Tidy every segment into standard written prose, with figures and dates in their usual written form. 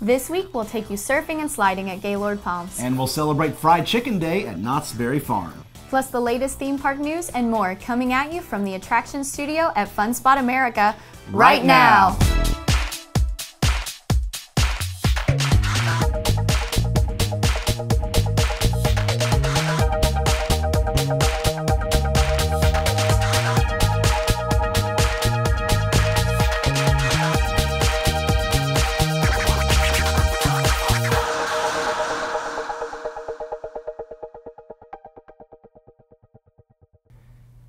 This week, we'll take you surfing and sliding at Gaylord Palms. And we'll celebrate Fried Chicken Day at Knott's Berry Farm. Plus the latest theme park news and more coming at you from the attraction studio at Fun Spot America right now.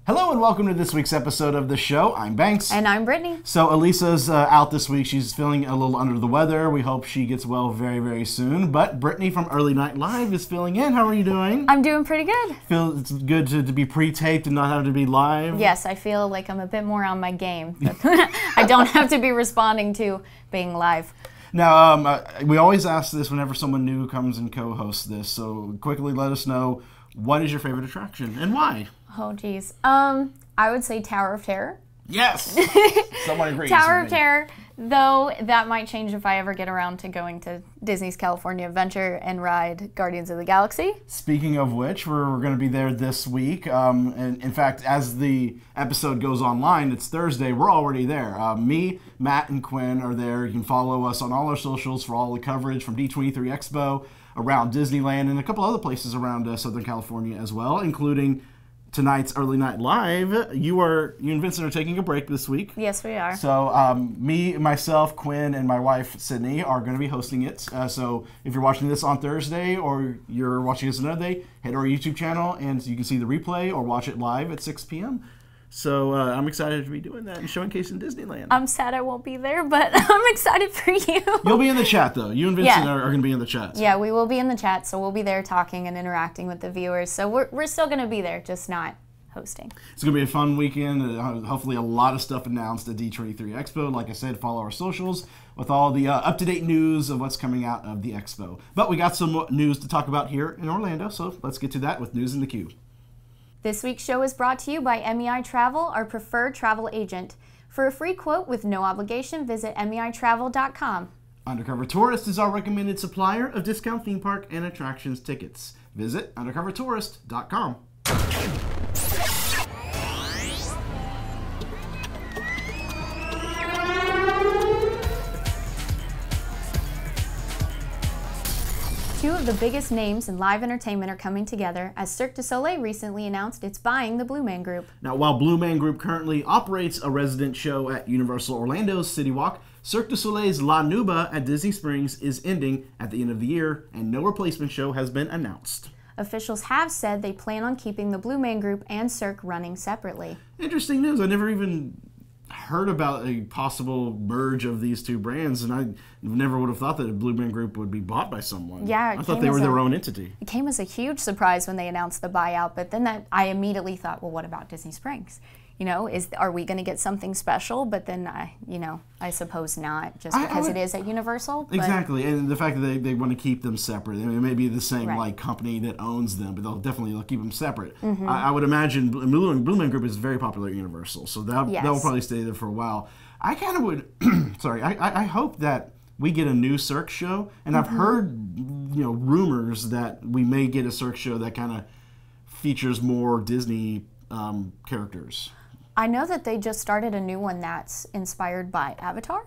Hello and welcome to this week's episode of the show. I'm Banks. And I'm Brittany. So Elisa's out this week. She's feeling a little under the weather. We hope she gets well very, very soon. But Brittany from Early Night Live is filling in. How are you doing? I'm doing pretty good. Feel it's good to be pre-taped and not have to be live? Yes, I feel like I'm a bit more on my game. I don't have to be responding to being live. Now, we always ask this whenever someone new comes and co-hosts this. So quickly let us know, what is your favorite attraction and why? Oh, geez. I would say Tower of Terror. Yes! Someone agrees. Tower of Terror, though that might change if I ever get around to going to Disney's California Adventure and ride Guardians of the Galaxy. Speaking of which, we're going to be there this week. And in fact, as the episode goes online, it's Thursday, we're already there. Me, Matt, and Quinn are there. You can follow us on all our socials for all the coverage from D23 Expo, around Disneyland, and a couple other places around Southern California as well, including tonight's Early Night Live. You and Vincent are taking a break this week. Yes, we are. So me, myself, Quinn, and my wife, Sydney, are going to be hosting it. So if you're watching this on Thursday or you're watching this another day, head to our YouTube channel and you can see the replay or watch it live at 6 p.m. So I'm excited to be doing that and showcasing Disneyland. I'm sad I won't be there, but I'm excited for you. You'll be in the chat, though. You and Vincent are going to be in the chat. Yeah, we will be in the chat, so we'll be there talking and interacting with the viewers. So we're still going to be there, just not hosting. It's going to be a fun weekend. Hopefully a lot of stuff announced at D23 Expo. Like I said, follow our socials with all the up-to-date news of what's coming out of the expo. But we got some news to talk about here in Orlando, so let's get to that with News in the Queue. This week's show is brought to you by MEI Travel, our preferred travel agent. For a free quote with no obligation, visit MEItravel.com. Undercover Tourist is our recommended supplier of discount theme park and attractions tickets. Visit undercovertourist.com. Two of the biggest names in live entertainment are coming together as Cirque du Soleil recently announced it's buying the Blue Man Group. Now, while Blue Man Group currently operates a resident show at Universal Orlando's City Walk, Cirque du Soleil's La Nuba at Disney Springs is ending at the end of the year, and no replacement show has been announced. Officials have said they plan on keeping the Blue Man Group and Cirque running separately. Interesting news. I never even heard about a possible merge of these two brands, and I never would have thought that a Blue Man Group would be bought by someone. Yeah, I thought they were their own entity. It came as a huge surprise when they announced the buyout, but then I immediately thought, well, what about Disney Springs? You know, are we going to get something special? But then, I suppose not, just because it is at Universal. Exactly, and the fact that they want to keep them separate. I mean, it may be the same company that owns them, but they'll keep them separate. Mm-hmm. I would imagine Blue Man Group is very popular at Universal, so that will probably stay there for a while. I kind of would, sorry, I hope that we get a new Cirque show, and I've heard rumors that we may get a Cirque show that kind of features more Disney characters. I know that they just started a new one that's inspired by Avatar.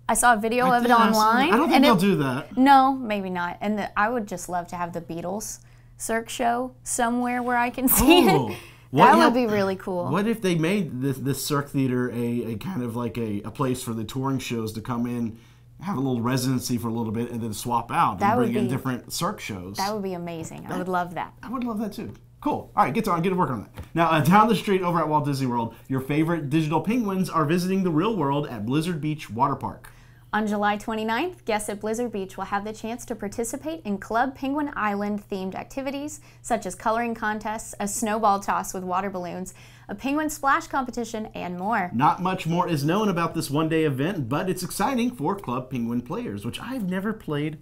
I saw a video of it online. I don't think they'll do that. No, maybe not. And I would just love to have the Beatles Cirque show somewhere where I can see it. That would be really cool. What if they made this Cirque Theater a kind of like a place for the touring shows to come in, have a little residency for a little bit, and then swap out and bring in different Cirque shows? That would be amazing. I would love that. I would love that too. Cool. All right, get to work on that. Now, down the street over at Walt Disney World, your favorite digital penguins are visiting the real world at Blizzard Beach Water Park. On July 29th, guests at Blizzard Beach will have the chance to participate in Club Penguin Island-themed activities, such as coloring contests, a snowball toss with water balloons, a penguin splash competition, and more. Not much more is known about this one-day event, but it's exciting for Club Penguin players, which I've never played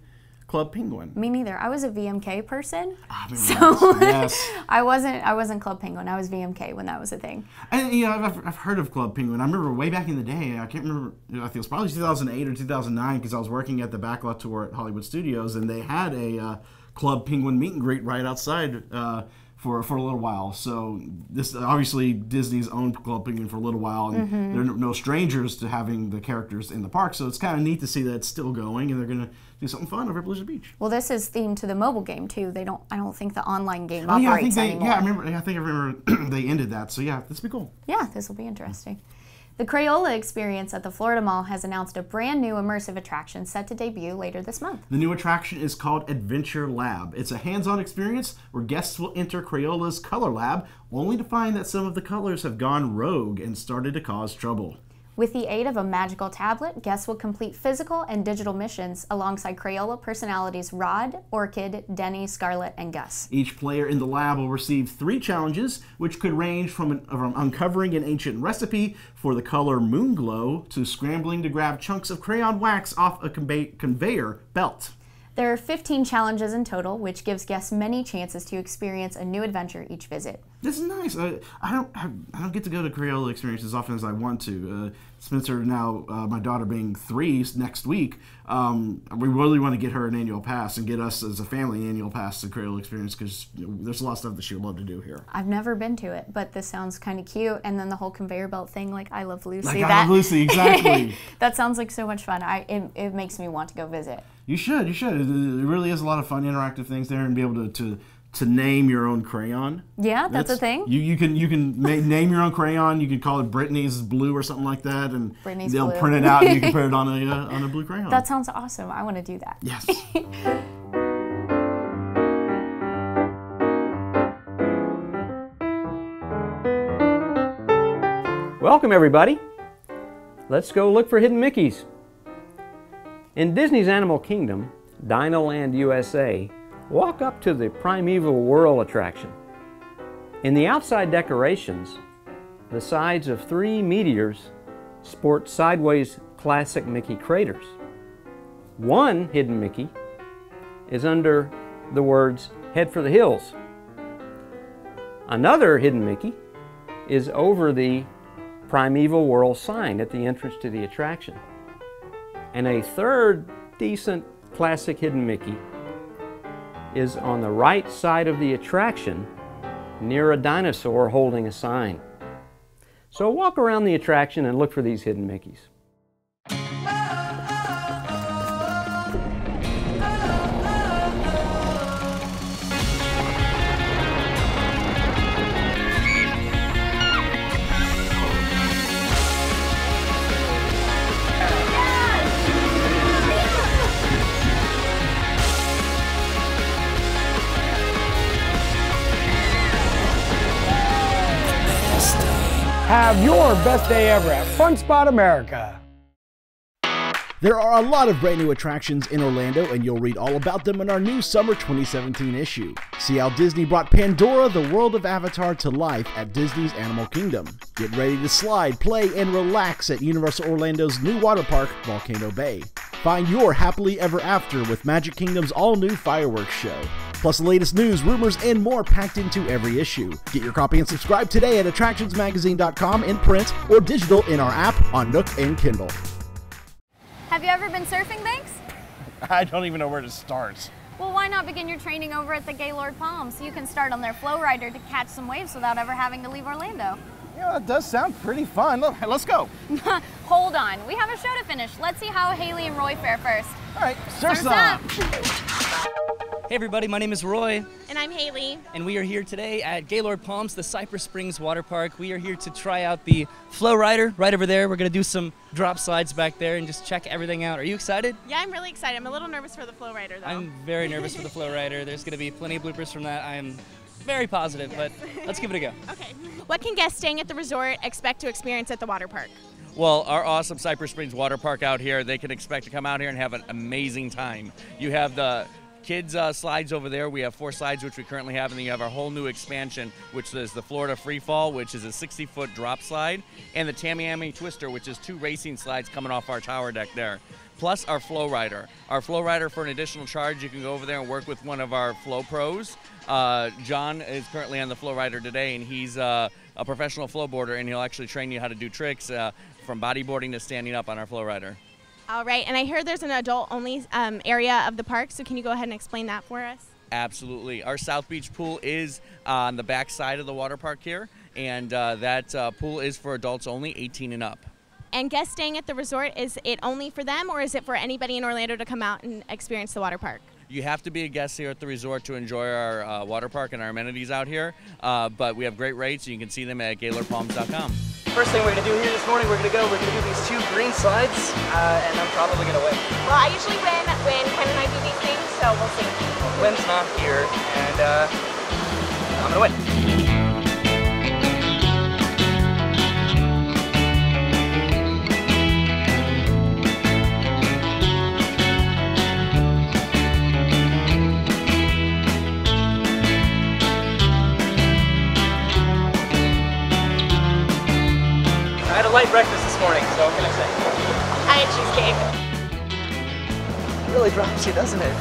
Club Penguin. Me neither. I was a VMK person, so yes. I wasn't Club Penguin. I was VMK when that was a thing. And you know, I've heard of Club Penguin. I remember way back in the day. I can't remember. I think it was probably 2008 or 2009 because I was working at the Backlot Tour at Hollywood Studios, and they had a Club Penguin meet and greet right outside. For a little while. So this obviously Disney's owned Club Penguin for a little while, and they're no strangers to having the characters in the park. So it's kind of neat to see that it's still going, and they're going to do something fun over at Blizzard Beach. Well, this is themed to the mobile game too. I don't think the online game operates anymore. Yeah, I think I remember they ended that. So yeah, this will be cool. Yeah, this will be interesting. The Crayola Experience at the Florida Mall has announced a brand new immersive attraction set to debut later this month. The new attraction is called Adventure Lab. It's a hands-on experience where guests will enter Crayola's color lab, only to find that some of the colors have gone rogue and started to cause trouble. With the aid of a magical tablet, guests will complete physical and digital missions alongside Crayola personalities Rod, Orchid, Denny, Scarlet, and Gus. Each player in the lab will receive 3 challenges, which could range from uncovering an ancient recipe for the color Moonglow to scrambling to grab chunks of crayon wax off a conveyor belt. There are 15 challenges in total, which gives guests many chances to experience a new adventure each visit. This is nice. I don't get to go to Crayola Experience as often as I want to. Spencer, now my daughter being 3 next week, we really want to get her an annual pass and get us as a family an annual pass to Crayola Experience because there's a lot of stuff that she would love to do here. I've never been to it, but this sounds kind of cute. And then the whole conveyor belt thing, like I Love Lucy. Like I Love Lucy, exactly. That sounds like so much fun. It makes me want to go visit. You should. It really is a lot of fun interactive things there, and be able to name your own crayon. Yeah, that's a thing. You can name your own crayon. You can call it Brittany's Blue or something like that, and they'll Blue. print it out and you can put it on a blue crayon. That sounds awesome. I want to do that. Yes. Welcome everybody. Let's go look for hidden Mickeys. In Disney's Animal Kingdom, Dinoland, U.S.A., walk up to the Primeval Whirl attraction. In the outside decorations, the sides of 3 meteors sport sideways classic Mickey craters. One hidden Mickey is under the words, "Head for the Hills." Another hidden Mickey is over the Primeval Whirl sign at the entrance to the attraction. And a third decent classic hidden Mickey is on the right side of the attraction near a dinosaur holding a sign. So walk around the attraction and look for these hidden Mickeys. Have your best day ever at Fun Spot America. There are a lot of brand new attractions in Orlando, and you'll read all about them in our new Summer 2017 issue. See how Disney brought Pandora, the world of Avatar, to life at Disney's Animal Kingdom. Get ready to slide, play, and relax at Universal Orlando's new water park, Volcano Bay. Find your happily ever after with Magic Kingdom's all-new fireworks show. Plus the latest news, rumors, and more packed into every issue. Get your copy and subscribe today at attractionsmagazine.com in print or digital in our app on Nook and Kindle. Have you ever been surfing, Banks? I don't even know where to start. Well, why not begin your training over at the Gaylord Palms so you can start on their flow rider to catch some waves without ever having to leave Orlando? Yeah, that does sound pretty fun. Look, let's go. Hold on, we have a show to finish. Let's see how Haley and Roy fare first. All right, surf's up. Hey everybody, my name is Roy. And I'm Haley. And we are here today at Gaylord Palms, the Cypress Springs Water Park. We are here to try out the flow rider right over there. We're gonna do some drop slides back there and just check everything out. Are you excited? Yeah, I'm really excited. I'm a little nervous for the flow rider though. I'm very nervous for the flow rider. There's gonna be plenty of bloopers from that. I'm very positive, but let's give it a go. Okay. What can guests staying at the resort expect to experience at the water park? Well, our awesome Cypress Springs Water Park out here, they can expect to come out here and have an amazing time. You have the Kids slides over there. We have 4 slides, which we currently have, and then you have our whole new expansion, which is the Florida Free Fall, which is a 60-foot drop slide, and the Tamiami Twister, which is 2 racing slides coming off our tower deck there. Plus our Flow Rider. Our Flow Rider, for an additional charge, you can go over there and work with one of our Flow Pros. John is currently on the Flow Rider today, and he's a professional flowboarder, and he'll actually train you how to do tricks from bodyboarding to standing up on our Flow Rider. All right, and I heard there's an adult-only area of the park, so can you go ahead and explain that for us? Absolutely. Our South Beach pool is on the back side of the water park here, and that pool is for adults only, 18 and up. And guests staying at the resort, is it only for them, or is it for anybody in Orlando to come out and experience the water park? You have to be a guest here at the resort to enjoy our water park and our amenities out here, but we have great rates, and you can see them at GaylordPalms.com. First thing we're going to do here this morning, we're going to do these 2 green slides, and I'm probably going to win. Well, I usually win when Ken and I do these things, so we'll see. Win's not here, and I'm going to win. I had a light breakfast this morning, so what can I say? I had cheesecake. It really drops you, doesn't it?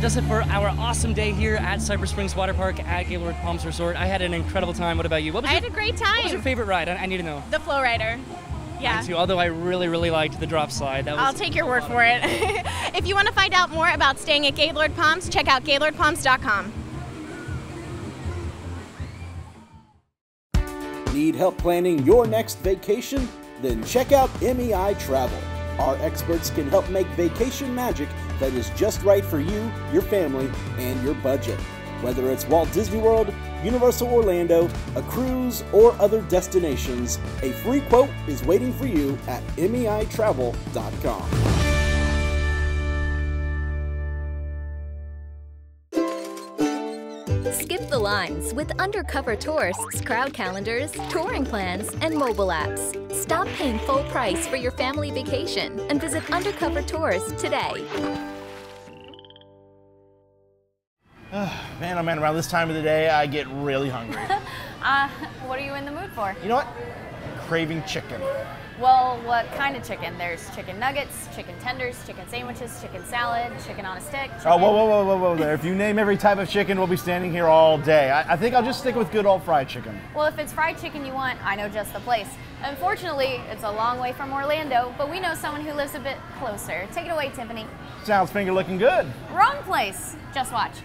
does it for our awesome day here at Cypress Springs Water Park at Gaylord Palms Resort. I had an incredible time. What about you? I had a great time. What was your favorite ride? I need to know. The Flow Rider. Yeah. Me too, although I really liked the drop slide. I'll take your word for it. If you want to find out more about staying at Gaylord Palms, check out GaylordPalms.com. Need help planning your next vacation? Then check out MEI Travel. Our experts can help make vacation magic that is just right for you, your family, and your budget. Whether it's Walt Disney World, Universal Orlando, a cruise, or other destinations, a free quote is waiting for you at meitravel.com. Skip the lines with Undercover Tours, crowd calendars, touring plans, and mobile apps. Stop paying full price for your family vacation and visit Undercover Tours today. Man, oh man, around this time of the day, I get really hungry. What are you in the mood for? You know what? Craving chicken. Well, what kind of chicken? There's chicken nuggets, chicken tenders, chicken sandwiches, chicken salad, chicken on a stick. Chicken. Oh, whoa there. If you name every type of chicken, we'll be standing here all day. I think I'll just stick with good old fried chicken. Well, if it's fried chicken you want, I know just the place. Unfortunately, it's a long way from Orlando, but we know someone who lives a bit closer. Take it away, Tiffany. Sounds finger looking good. Wrong place. Just watch.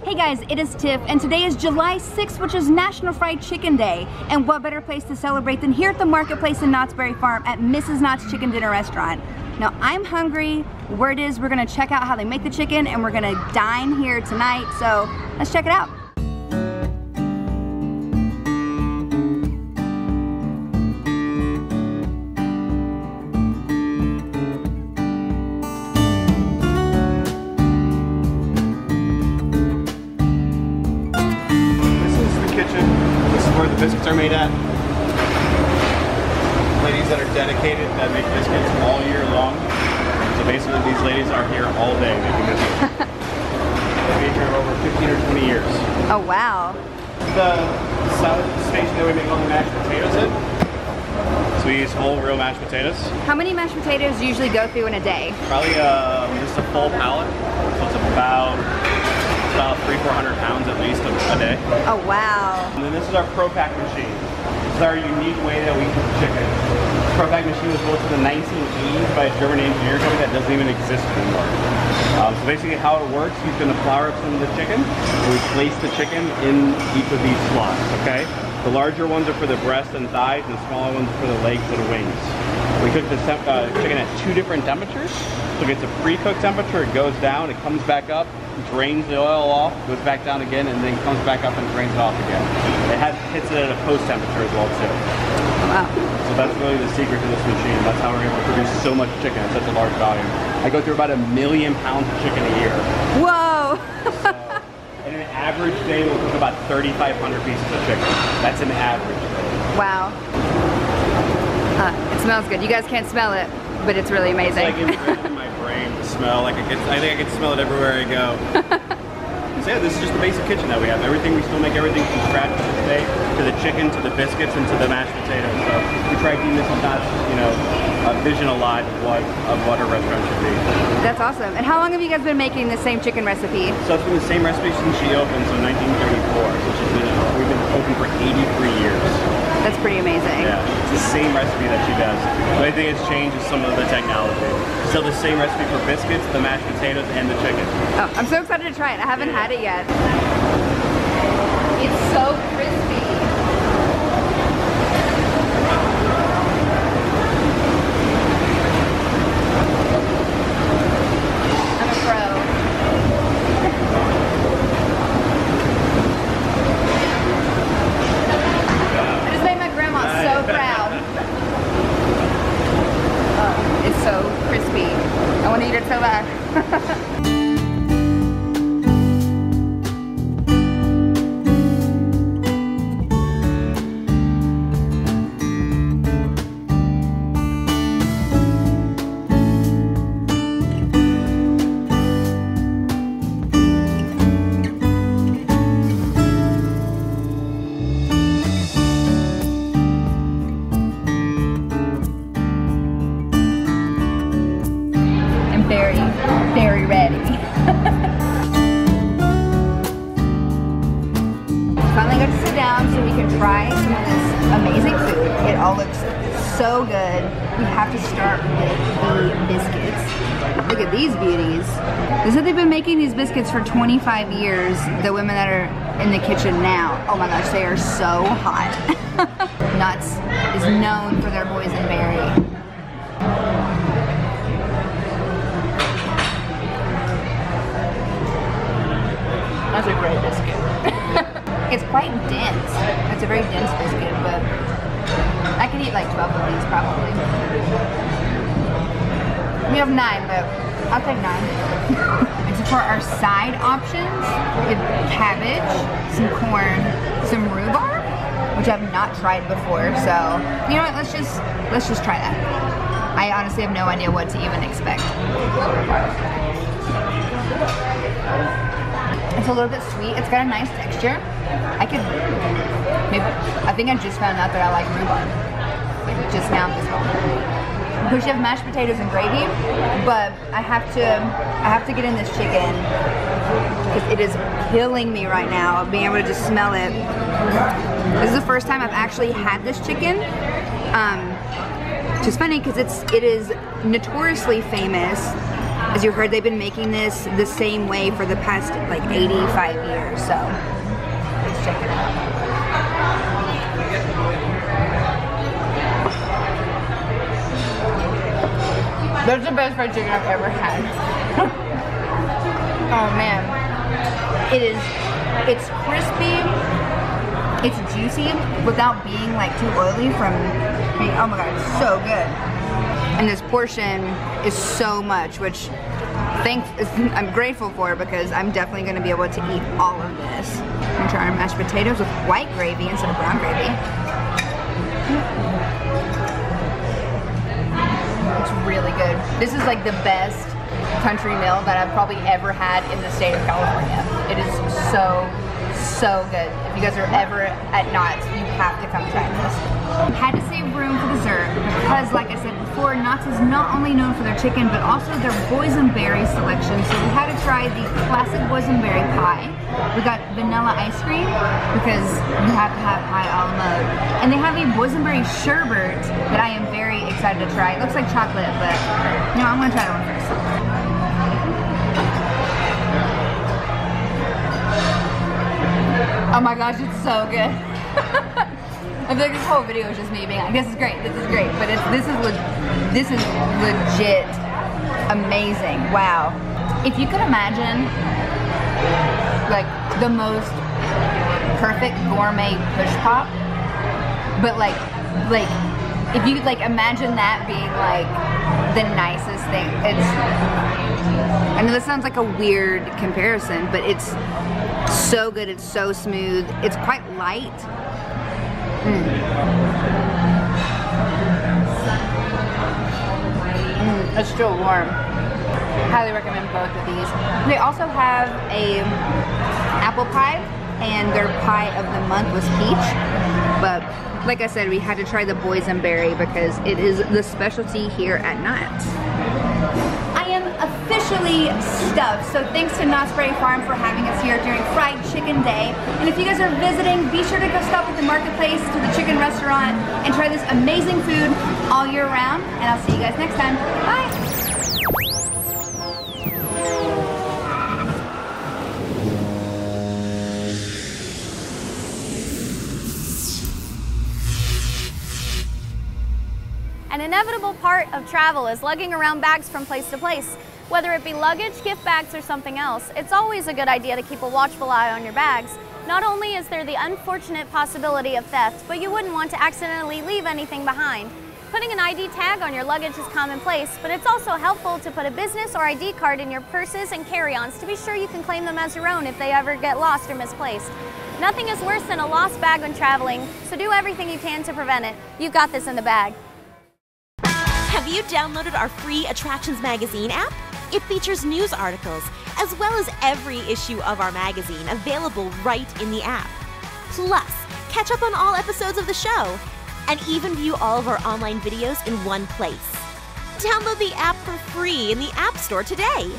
Hey guys, it is Tiff, and today is July 6th, which is National Fried Chicken Day. And what better place to celebrate than here at the marketplace in Knott's Berry Farm at Mrs. Knott's Chicken Dinner Restaurant. Now, I'm hungry. Word is we're gonna check out how they make the chicken, and we're gonna dine here tonight, so let's check it out. Biscuits are made at. Ladies that are dedicated, that make biscuits all year long. So basically these ladies are here all day making biscuits. They've been here over 15 or 20 years. Oh wow. The salad station that we make all the mashed potatoes in. So we use whole real mashed potatoes. How many mashed potatoes do you usually go through in a day? Probably just a full pallet. So it's about 300-400 pounds at least a day. Oh wow. And then this is our ProPack machine. This is our unique way that we cook chicken. This ProPack machine was built in the 1980s by a German engineer company that doesn't even exist anymore. So basically how it works, you can flour up some of the chicken, and we place the chicken in each of these slots, okay? The larger ones are for the breast and thighs, and the smaller ones are for the legs and wings. We cook the chicken at 2 different temperatures. So it gets a pre-cooked temperature, it goes down, it comes back up, drains the oil off, goes back down again, and then comes back up and drains it off again. It hits it at a post temperature as well too. Wow. So that's really the secret to this machine. That's how we're able to produce so much chicken at such a large volume. I go through about 1 million pounds of chicken a year. Whoa! So, in an average day, we'll cook about 3,500 pieces of chicken. That's an average day. Wow. It smells good. You guys can't smell it, but it's really amazing. It's like ingrained in my brain, the smell. Like I think I can smell it everywhere I go. So yeah, this is just the basic kitchen that we have. Everything, we still make everything from scratch today, to the chicken, to the biscuits, and to the mashed potatoes. So we try to keep Mrs. Knott's, a vision alive of what a restaurant should be. That's awesome. And how long have you guys been making the same chicken recipe? So it's been the same recipe since she opened, so 1934. So we've been open for 83 years. That's pretty amazing. Yeah, it's the same recipe that she does. The only thing that's changed is some of the technology. Still the same recipe for biscuits, the mashed potatoes, and the chicken. Oh, I'm so excited to try it. I haven't had it yet. It's so crispy. I'm a pro. I just made my grandma so proud. Oh, it's so crispy. I want to eat it so bad. Very ready. Finally got to sit down so we can try some of this amazing food. It all looks so good. We have to start with the biscuits. Look at these beauties. They said they've been making these biscuits for 25 years, the women that are in the kitchen now. Oh my gosh, they are so hot. Knott's is known for their boysenberry. That's a great biscuit. It's quite dense. It's a very dense biscuit, but I could eat like 12 of these probably. We have 9, but I'll take 9. And so for our side options, we have cabbage, some corn, some rhubarb, which I've not tried before. So you know what? Let's just try that. I honestly have no idea what to even expect. It's a little bit sweet. It's got a nice texture. I think I just found out that I like rhubarb. Like just now this moment. Of course, you have mashed potatoes and gravy, but I have to get in this chicken because it is killing me right now. Being able to just smell it. This is the first time I've actually had this chicken. Which is funny because it is notoriously famous. As you heard, they've been making this the same way for the past like 85 years. So let's check it out. That's the best fried chicken I've ever had. Oh man. It's crispy, it's juicy without being like too oily from being, oh my god, it's so good. And this portion is so much, which I'm grateful for because I'm definitely going to be able to eat all of this. I'm going to try our mashed potatoes with white gravy instead of brown gravy. It's really good. This is like the best country meal that I've probably ever had in the state of California. It is so good. If you guys are ever at Knott, you have to come try this. Had to save room for dessert because, like I said before, Knott is not only known for their chicken but also their boysenberry selection. So we had to try the classic boysenberry pie. We got vanilla ice cream because you have to have pie a la mode. And they have a boysenberry sherbet that I am very excited to try. It looks like chocolate, but no, I'm gonna try that one first. Oh my gosh, it's so good. I feel like this whole video is just me being like, this is great, but this is legit amazing. Wow. If you could imagine like the most perfect gourmet push pop, but like if you like imagine that being like the nicest thing. I know this sounds like a weird comparison, but it's so good, it's so smooth, it's quite light. It's still warm. Highly recommend both of these. They also have a apple pie, and their pie of the month was peach. But like I said, we had to try the boysenberry because it is the specialty here at Knott. I am officially stuffed, so thanks to Knott's Berry Farm for having us here during Fried Chicken Day. And if you guys are visiting, be sure to go stop at the marketplace to the chicken restaurant and try this amazing food all year round. And I'll see you guys next time. Bye! An inevitable part of travel is lugging around bags from place to place. Whether it be luggage, gift bags, or something else, it's always a good idea to keep a watchful eye on your bags. Not only is there the unfortunate possibility of theft, but you wouldn't want to accidentally leave anything behind. Putting an ID tag on your luggage is commonplace, but it's also helpful to put a business or ID card in your purses and carry-ons to be sure you can claim them as your own if they ever get lost or misplaced. Nothing is worse than a lost bag when traveling, so do everything you can to prevent it. You've got this in the bag. Have you downloaded our free Attractions Magazine app? It features news articles, as well as every issue of our magazine available right in the app. Plus, catch up on all episodes of the show, and even view all of our online videos in one place. Download the app for free in the App Store today.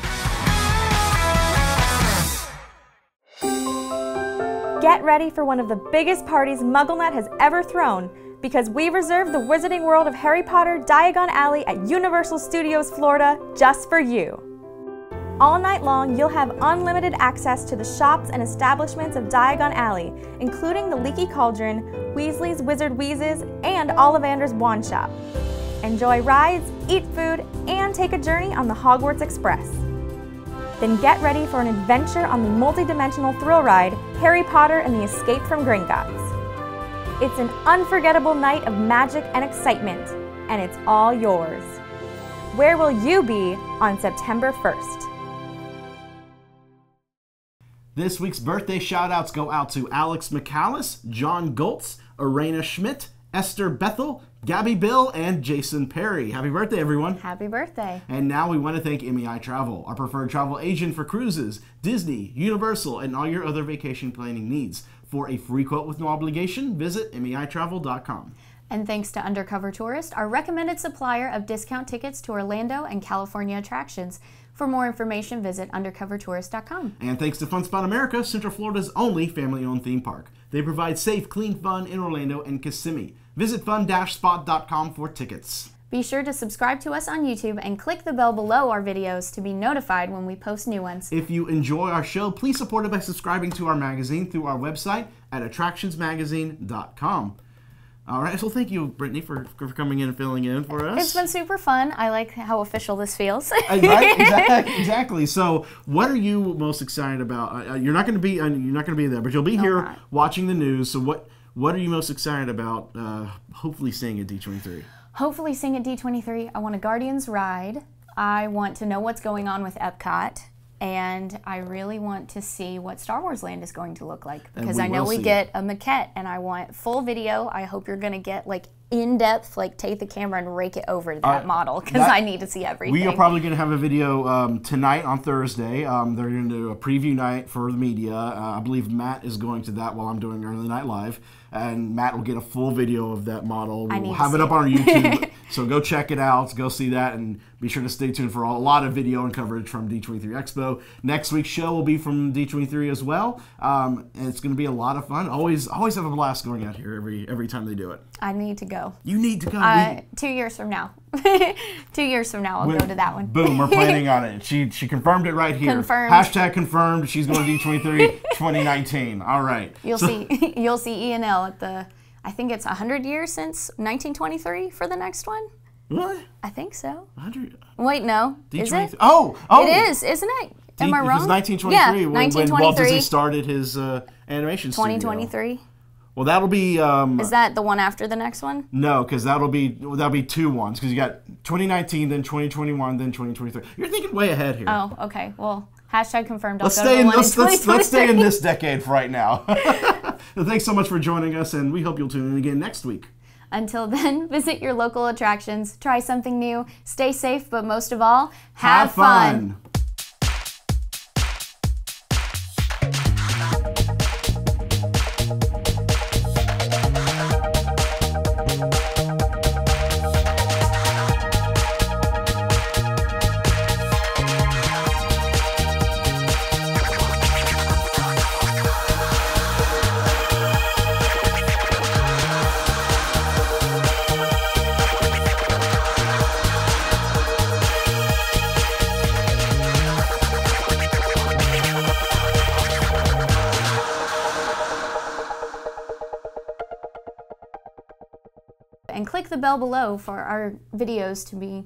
Get ready for one of the biggest parties MuggleNet has ever thrown, because we reserved the Wizarding World of Harry Potter Diagon Alley at Universal Studios Florida just for you. All night long, you'll have unlimited access to the shops and establishments of Diagon Alley, including the Leaky Cauldron, Weasley's Wizard Wheezes, and Ollivander's Wand Shop. Enjoy rides, eat food, and take a journey on the Hogwarts Express. Then get ready for an adventure on the multi-dimensional thrill ride, Harry Potter and the Escape from Gringotts. It's an unforgettable night of magic and excitement, and it's all yours. Where will you be on September 1st? This week's birthday shout-outs go out to Alex McCallis, John Goltz, Arena Schmidt, Esther Bethel, Gabby Bill, and Jason Perry. Happy birthday, everyone. Happy birthday. And now we want to thank MEI Travel, our preferred travel agent for cruises, Disney, Universal, and all your other vacation planning needs. For a free quote with no obligation, visit MEItravel.com. And thanks to Undercover Tourist, our recommended supplier of discount tickets to Orlando and California attractions. For more information, visit undercovertourist.com. And thanks to Fun Spot America, Central Florida's only family-owned theme park. They provide safe, clean fun in Orlando and Kissimmee. Visit fun-spot.com for tickets. Be sure to subscribe to us on YouTube and click the bell below our videos to be notified when we post new ones. If you enjoy our show, please support it by subscribing to our magazine through our website at attractionsmagazine.com. All right, so thank you, Brittany, for coming in and filling in for us. It's been super fun. I like how official this feels. Right? Exactly. So, what are you most excited about? You're not going to be there, but you'll be here watching the news. So, what are you most excited about? Hopefully, seeing at D23. Hopefully, seeing at D23. I want a Guardians ride. I want to know what's going on with Epcot. And I really want to see what Star Wars Land is going to look like, because I know we get a maquette and I want full video. I hope you're going to get like in-depth, like take the camera and rake it over that model, because I need to see everything. We are probably going to have a video tonight on Thursday. They're going to do a preview night for the media. I believe Matt is going to that while I'm doing Early Night Live. And Matt will get a full video of that model. We'll have it up on our YouTube. So go check it out. Go see that. And be sure to stay tuned for a lot of video and coverage from D23 Expo. Next week's show will be from D23 as well. And it's going to be a lot of fun. Always have a blast going out here every time they do it. I need to go. You need to go. 2 years from now. 2 years from now, I'll go to that one. Boom, we're planning on it. She confirmed it right here. Confirmed. Hashtag confirmed. She's going to D23 2019. All right. You'll see E&L at the, I think it's 100 years since 1923 for the next one. What? I think so. 100? Wait, no. D23. Is it? Oh! It is, isn't it? Am I wrong? It was 1923 yeah, when Walt Disney started his animation studio. 2023. Well, that'll be... is that the one after the next one? No, because that'll be 2 ones. Because you got 2019, then 2021, then 2023. You're thinking way ahead here. Oh, okay. Well, hashtag confirmed. Let's stay in this decade for right now. So thanks so much for joining us, and we hope you'll tune in again next week. Until then, visit your local attractions, try something new, stay safe, but most of all, have fun. And click the bell below for our videos to be...